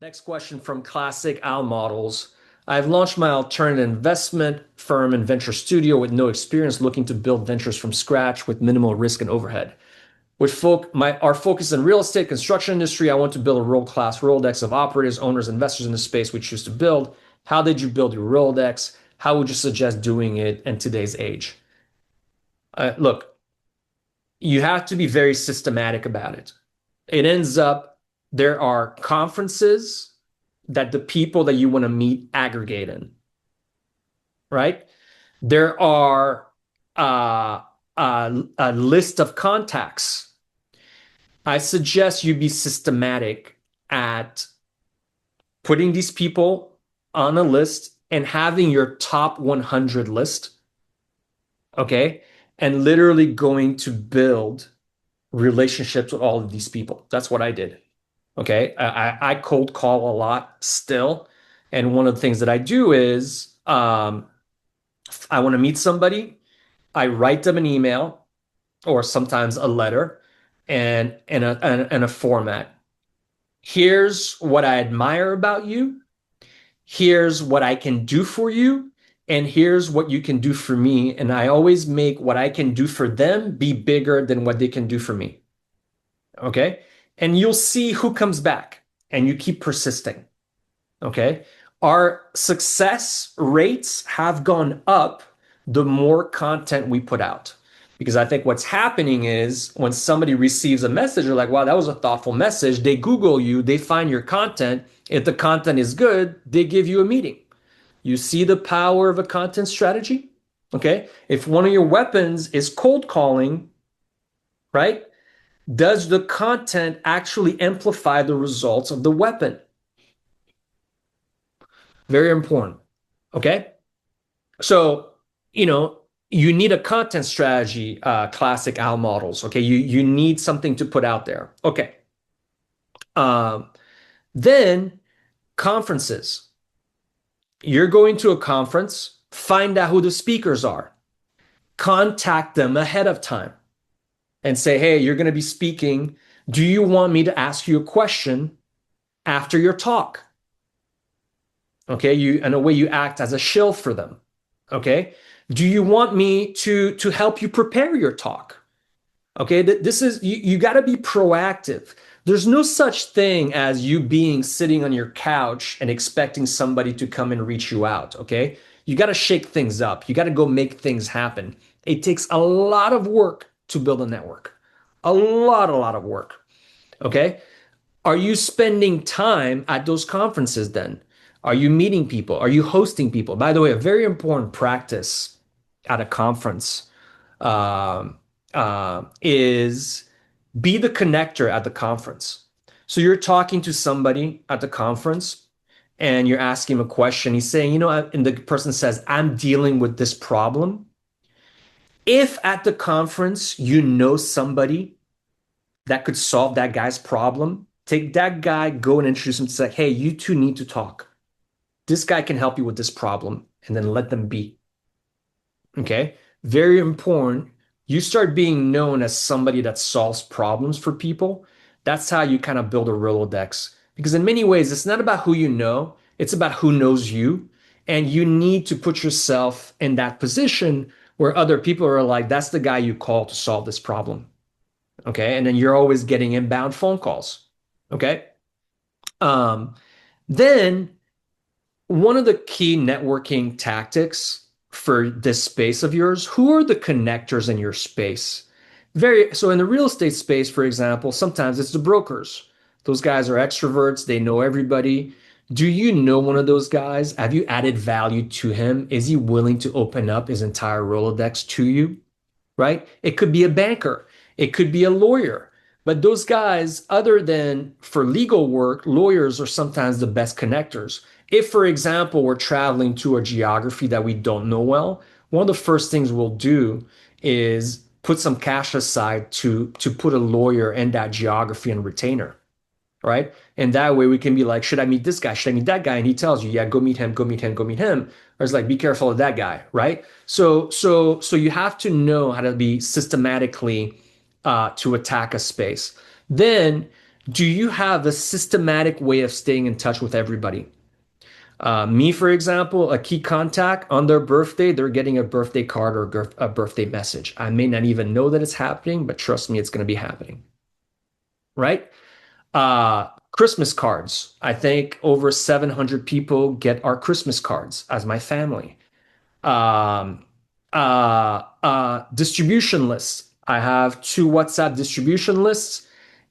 Next question from Classic Al Models. I've launched my alternative investment firm and venture studio with no experience looking to build ventures from scratch with minimal risk and overhead. Our focus in real estate construction industry. I want to build a world-class Rolodex of operators, owners, investors in the space we choose to build. How did you build your Rolodex? How would you suggest doing it in today's age? Look, you have to be very systematic about it. It ends up there are conferences that the people that you want to meet aggregate in, right? There are a list of contacts. I suggest you be systematic at putting these people on a list and having your top 100 list, okay? And literally going to build relationships with all of these people. That's what I did. Okay. I cold call a lot still. And one of the things that I do is I want to meet somebody. I write them an email or sometimes a letter and a format. Here's what I admire about you. Here's what I can do for you. And here's what you can do for me. And I always make what I can do for them be bigger than what they can do for me. Okay. And you'll see who comes back and you keep persisting. Okay. Our success rates have gone up the more content we put out. Because I think what's happening is when somebody receives a message, they're like, wow, that was a thoughtful message. They Google you, they find your content. If the content is good, they give you a meeting. You see the power of a content strategy? Okay. If one of your weapons is cold calling, right? Does the content actually amplify the results of the weapon? Very important. Okay. So, you need a content strategy, classic Al models. Okay. You need something to put out there. Okay. Um, then conferences. You're going to a conference, find out who the speakers are, contact them ahead of time and say, hey, you're going to be speaking. Do you want me to ask you a question after your talk? Okay, in a way you act as a shill for them. Okay, do you want me to help you prepare your talk? Okay, this is you got to be proactive. There's no such thing as you being sitting on your couch and expecting somebody to come and reach you out. Okay, you got to shake things up. You got to go make things happen. It takes a lot of work to build a network. A lot of work. Okay, are you spending time at those conferences then? Are you meeting people? Are you hosting people? By the way, a very important practice at a conference is be the connector at the conference. So you're talking to somebody at the conference and you're asking him a question. He's saying, and the person says, I'm dealing with this problem. If at the conference you know somebody that could solve that guy's problem, take that guy, go and introduce him to say, hey, you two need to talk. This guy can help you with this problem, and then let them be. Okay. Very important. You start being known as somebody that solves problems for people. That's how you kind of build a Rolodex. Because in many ways, it's not about who you know, it's about who knows you. And you need to put yourself in that position where other people are like, that's the guy you call to solve this problem. Okay. And then you're always getting inbound phone calls. Okay. Um, then one of the key networking tactics for this space of yours, who are the connectors in your space? So in the real estate space, for example, sometimes it's the brokers. Those guys are extroverts, they know everybody. Do you know one of those guys? Have you added value to him? Is he willing to open up his entire Rolodex to you? Right? It could be a banker, it could be a lawyer. But those guys, other than for legal work, lawyers are sometimes the best connectors. If, for example, we're traveling to a geography that we don't know well, one of the first things we'll do is put some cash aside to put a lawyer in that geography and retainer, right? And that way we can be like, should I meet this guy? Should I meet that guy? And he tells you, yeah, go meet him, go meet him, go meet him. Or it's like, be careful of that guy, right? So you have to know how to be systematically to attack a space. Then Do you have a systematic way of staying in touch with everybody? Me, for example, a key contact on their birthday, they're getting a birthday card or a birthday message. I may not even know that it's happening, but trust me, it's going to be happening, right? Christmas cards. I think over 700 people get our Christmas cards as my family. Um, Distribution lists. I have two WhatsApp distribution lists.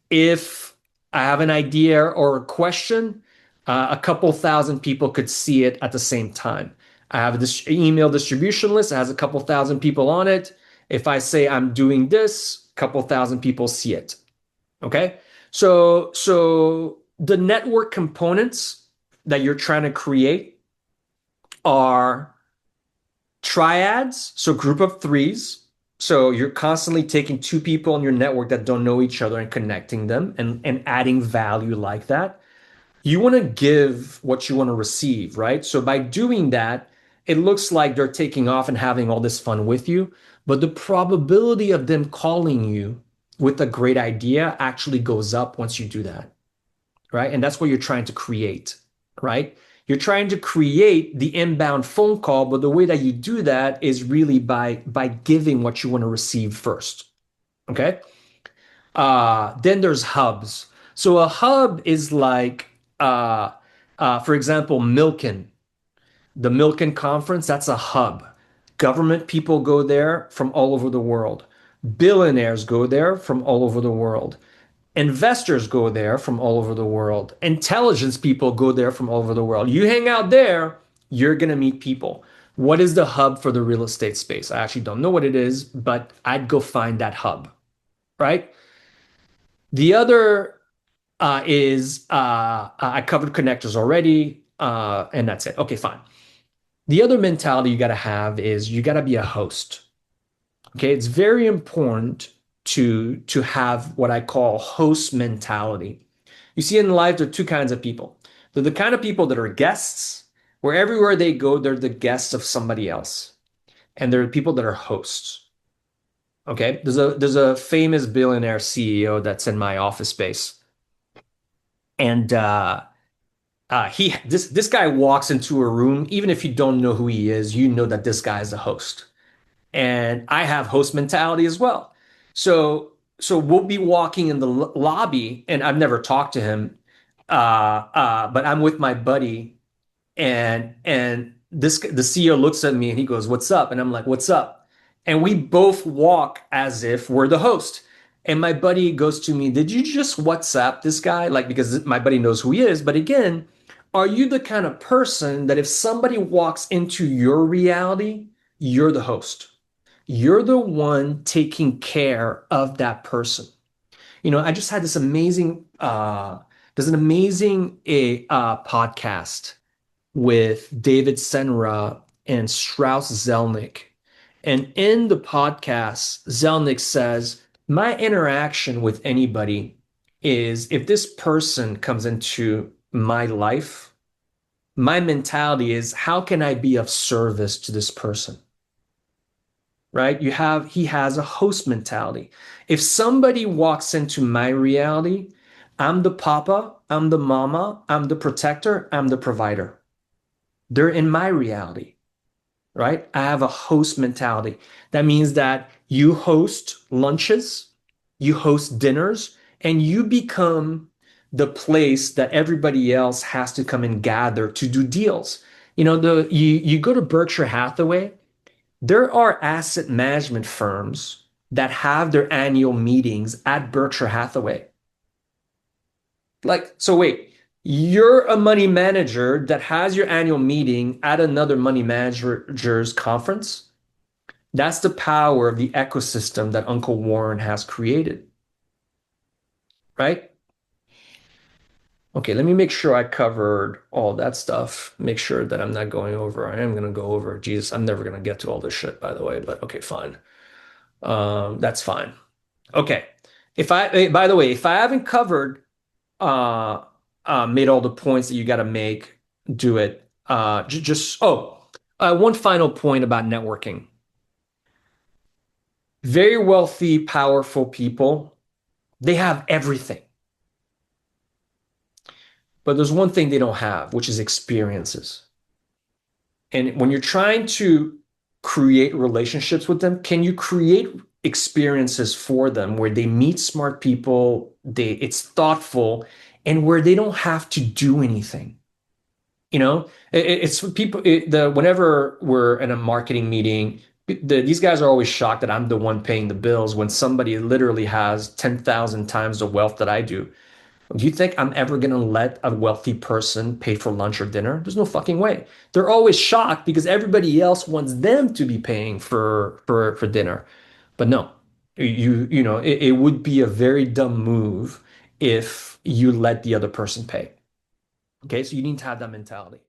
If I have an idea or a question, a couple thousand people could see it at the same time. I have this email distribution list. It has a couple thousand people on it. If I say I'm doing this, a couple thousand people see it. Okay. So the network components that you're trying to create are triads, so group of threes. So you're constantly taking two people in your network that don't know each other and connecting them and adding value like that. You want to give what you want to receive, right? So by doing that, it looks like they're taking off and having all this fun with you, but the probability of them calling you with a great idea actually goes up once you do that, right? And that's what you're trying to create, right? You're trying to create the inbound phone call, but the way that you do that is really by giving what you want to receive first. Okay. Then there's hubs. So a hub is like, for example, Milken, the Milken conference. That's a hub. Government people go there from all over the world. Billionaires go there from all over the world. Investors go there from all over the world. Intelligence people go there from all over the world. You hang out there, you're going to meet people. What is the hub for the real estate space? I actually don't know what it is, but I'd go find that hub, right? The other is I covered connectors already, and that's it. Okay, fine. The other mentality you got to have is you got to be a host. Okay, it's very important to have what I call host mentality. You see, in life, there are two kinds of people. They're the kind of people that are guests, where everywhere they go, they're the guests of somebody else. And there are people that are hosts. Okay. There's a famous billionaire CEO that's in my office space. And this guy walks into a room, even if you don't know who he is, you know that this guy is a host. And I have host mentality as well. So we'll be walking in the lobby, and I've never talked to him, but I'm with my buddy, and the CEO looks at me and he goes, "What's up?" And I'm like, "What's up?" And we both walk as if we're the host. And my buddy goes to me, "Did you just WhatsApp this guy?" Like, because my buddy knows who he is. But again, are you the kind of person that if somebody walks into your reality, you're the host? You're the one taking care of that person. I just had there's an amazing podcast with David Senra and Strauss Zelnick. And in the podcast, Zelnick says, my interaction with anybody is if this person comes into my life, my mentality is how can I be of service to this person? Right? He has a host mentality. If somebody walks into my reality, I'm the papa, I'm the mama, I'm the protector, I'm the provider. They're in my reality, right? I have a host mentality. That means that you host lunches, you host dinners, and you become the place that everybody else has to come and gather to do deals. You go to Berkshire Hathaway, there are asset management firms that have their annual meetings at Berkshire Hathaway. Like, so wait, you're a money manager that has your annual meeting at another money manager's conference? That's the power of the ecosystem that Uncle Warren has created, right? Okay, let me make sure I covered all that stuff. Make sure that I'm not going over. I am going to go over. Jesus, I'm never going to get to all this shit, by the way, but okay, fine. That's fine. Okay. By the way, if I haven't covered, uh, made all the points that you got to make, do it. One final point about networking. Very wealthy, powerful people, they have everything. But there's one thing they don't have, which is experiences. And when you're trying to create relationships with them, can you create experiences for them where they meet smart people, it's thoughtful, and where they don't have to do anything? You know, it's people. Whenever we're in a marketing meeting, these guys are always shocked that I'm the one paying the bills when somebody literally has 10,000 times the wealth that I do. Do you think I'm ever going to let a wealthy person pay for lunch or dinner? There's no fucking way. They're always shocked because everybody else wants them to be paying for dinner. But no, it would be a very dumb move if you let the other person pay. Okay, so you need to have that mentality.